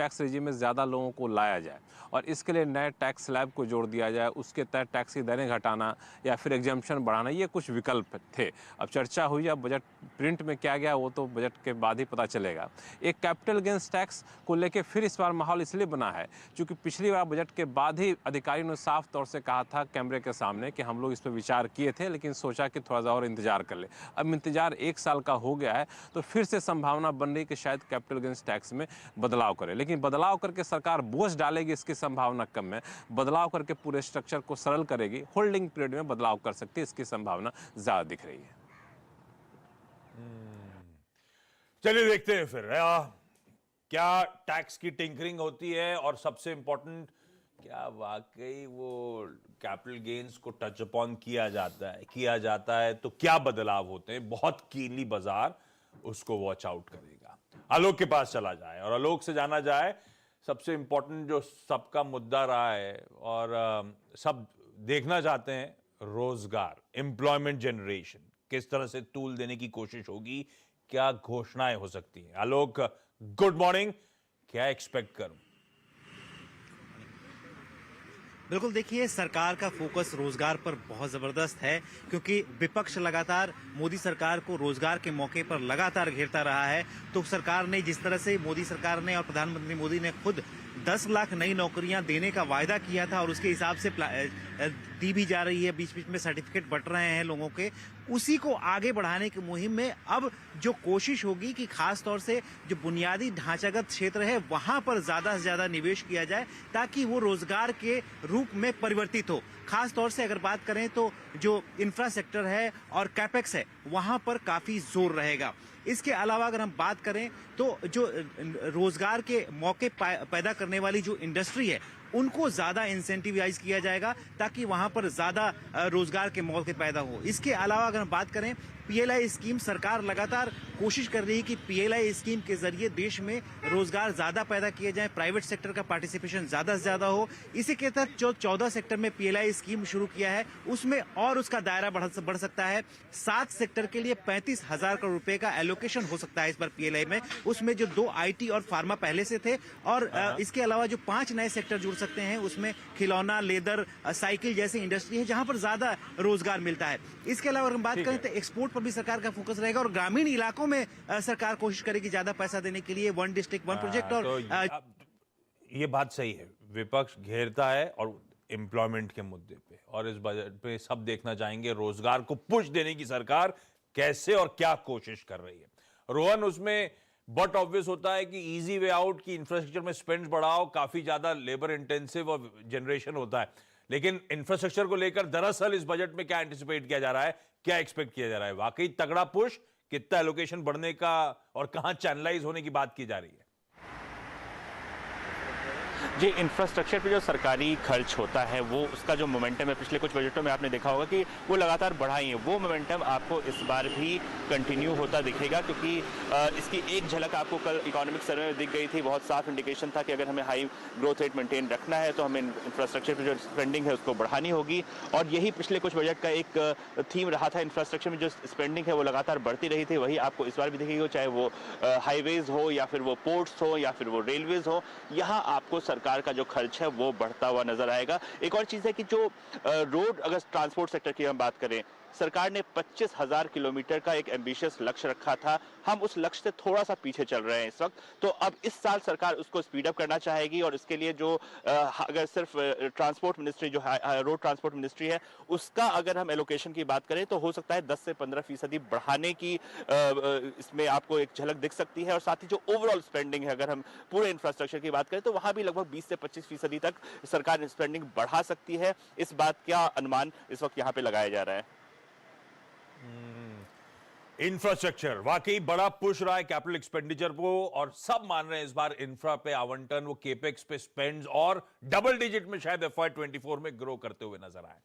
Tax regime में ज़्यादा लोगों को लाया जाए और इसके लिए नए टैक्स स्लैब को जोड़ दिया जाए, उसके तहत टैक्स की दरें घटाना या फिर एग्जम्पशन बढ़ाना, ये कुछ विकल्प थे। अब चर्चा हुई, अब बजट प्रिंट में क्या गया वो तो बजट के बाद ही पता चलेगा। एक कैपिटल गेंस टैक्स को लेकर फिर इस बार माहौल इसलिए बना है क्योंकि पिछली बार बजट के बाद ही अधिकारियों ने साफ तौर से कहा था कैमरे के सामने कि हम लोग इस पर विचार किए थे, लेकिन सोचा कि थोड़ा सा और इंतजार कर ले। अब इंतजार 1 साल का हो गया है तो फिर से संभावना बन रही कि शायद कैपिटल गेंस टैक्स में बदलाव करे, लेकिन बदलाव करके सरकार बोझ डालेगी इसकी संभावना कम है। बदलाव करके पूरे स्ट्रक्चर को सरल करेगी, होल्डिंग पीरियड में बदलाव कर सकती है, इसकी संभावना ज्यादा दिख रही है। चलिए देखते हैं फिर क्या टैक्स की टिंकरिंग होती है और सबसे इंपॉर्टेंट क्या वाकई वो कैपिटल गेन्स को टच अपॉन किया जाता है तो क्या बदलाव होते हैं। बहुत कीनली बाजार उसको वॉच आउट करेगा। आलोक के पास चला जाए और आलोक से जाना जाए सबसे इंपॉर्टेंट जो सबका मुद्दा रहा है और सब देखना चाहते हैं, रोजगार, एम्प्लॉयमेंट जनरेशन, किस तरह से टूल देने की कोशिश होगी, क्या घोषणाएं हो सकती हैं। आलोक, गुड मॉर्निंग, क्या एक्सपेक्ट करूं? बिल्कुल, देखिए सरकार का फोकस रोजगार पर बहुत जबरदस्त है क्योंकि विपक्ष लगातार मोदी सरकार को रोजगार के मौके पर लगातार घेरता रहा है। तो सरकार ने जिस तरह से मोदी सरकार ने और प्रधानमंत्री मोदी ने खुद 10 लाख नई नौकरियां देने का वायदा किया था और उसके हिसाब से दी भी जा रही है, बीच बीच में सर्टिफिकेट बंट रहे हैं लोगों के, उसी को आगे बढ़ाने की मुहिम में अब जो कोशिश होगी कि खास तौर से जो बुनियादी ढांचागत क्षेत्र है वहां पर ज्यादा से ज्यादा निवेश किया जाए ताकि वो रोजगार के रूप में परिवर्तित हो। खास तौर से अगर बात करें तो जो इंफ्रास्ट्रक्चर है और कैपेक्स है वहां पर काफी जोर रहेगा। इसके अलावा अगर हम बात करें तो जो रोजगार के मौके पैदा करने वाली जो इंडस्ट्री है उनको ज्यादा इंसेंटिवाइज किया जाएगा ताकि वहां पर ज्यादा रोजगार के मौके पैदा हो। इसके अलावा अगर हम बात करें पीएलआई स्कीम, सरकार लगातार कोशिश कर रही है कि पीएलआई स्कीम के जरिए देश में रोजगार ज्यादा पैदा किए जाए, प्राइवेट सेक्टर का पार्टिसिपेशन ज्यादा से ज्यादा हो। इसी के तहत जो 14 सेक्टर में पीएलआई स्कीम शुरू किया है उसमें और उसका दायरा बढ़ सकता है। 7 सेक्टर के लिए 35,000 करोड़ रुपए का एलोकेशन हो सकता है इस बार पीएलआई में, उसमें जो 2 आईटी और फार्मा पहले से थे और इसके अलावा जो 5 नए सेक्टर जुड़ सकते हैं उसमें खिलौना, लेदर, साइकिल जैसी इंडस्ट्री है जहां पर ज्यादा रोजगार मिलता है। इसके अलावा अगर हम बात करें तो एक्सपोर्ट पर भी सरकार का फोकस रहेगा और ग्रामीण इलाकों में सरकार कोशिश करेगी ज्यादा पैसा देने के लिए, 1 डिस्ट्रिक्ट 1 प्रोजेक्ट। और ये बात सही है, विपक्ष घेरता है और एम्प्लॉयमेंट के मुद्दे पे, और इस बजट पे सब देखना चाहेंगे रोजगार को पुश देने की सरकार कैसे और क्या कोशिश कर रही है। रोहन, उसमें बट ऑब्वियस होता है कि इजी वे आउट की इंफ्रास्ट्रक्चर में स्पेंड बढ़ाओ, काफी ज्यादा लेबर इंटेंसिव और जनरेशन होता है, लेकिन इंफ्रास्ट्रक्चर को लेकर दरअसल इस बजट में क्या एंटिसिपेट किया जा रहा है, क्या एक्सपेक्ट किया जा रहा है? वाकई तगड़ा पुश, कितना एलोकेशन बढ़ने का और कहां चैनलाइज होने की बात की जा रही है? जी, इंफ्रास्ट्रक्चर पे जो सरकारी खर्च होता है वो उसका जो मोमेंटम है पिछले कुछ बजटों में आपने देखा होगा कि वो लगातार बढ़ा ही है। वो मोमेंटम आपको इस बार भी कंटिन्यू होता दिखेगा क्योंकि इसकी एक झलक आपको कल इकोनॉमिक सर्वे में दिख गई थी। बहुत साफ इंडिकेशन था कि अगर हमें हाई ग्रोथ रेट मेंटेन रखना है तो हमें इंफ्रास्ट्रक्चर पर जो स्पेंडिंग है उसको बढ़ानी होगी और यही पिछले कुछ बजट का एक थीम रहा था। इंफ्रास्ट्रक्चर में जो स्पेंडिंग है वो लगातार बढ़ती रही थी, वही आपको इस बार भी दिखेगी, चाहे वो हाईवेज हो या फिर वो पोर्ट्स हो या फिर वो रेलवेज हो। यहाँ आपको सरकार का जो खर्च है वो बढ़ता हुआ नजर आएगा। एक और चीज है कि जो रोड, अगर ट्रांसपोर्ट सेक्टर की हम बात करें, सरकार ने 25,000 किलोमीटर का एक एम्बिशियस लक्ष्य रखा था। हम उस लक्ष्य से थोड़ा सा पीछे चल रहे हैं इस वक्त, तो अब इस साल सरकार उसको स्पीड अप करना चाहेगी और इसके लिए जो अगर सिर्फ ट्रांसपोर्ट मिनिस्ट्री, जो रोड ट्रांसपोर्ट मिनिस्ट्री है, उसका अगर हम एलोकेशन की बात करें तो हो सकता है 10 से 15% बढ़ाने की इसमें आपको एक झलक दिख सकती है। और साथ ही जो ओवरऑल स्पेंडिंग है, अगर हम पूरे इंफ्रास्ट्रक्चर की बात करें तो वहां भी लगभग 20 से 25% तक सरकार स्पेंडिंग बढ़ा सकती है। इस बात का अनुमान इस वक्त यहाँ पे लगाया जा रहा है। इंफ्रास्ट्रक्चर वाकई बड़ा पुश रहा है कैपिटल एक्सपेंडिचर को, और सब मान रहे हैं इस बार इंफ्रा पे आवंटन, वो केपेक्स पे स्पेंड्स और डबल डिजिट में शायद FY24 में ग्रो करते हुए नजर आए।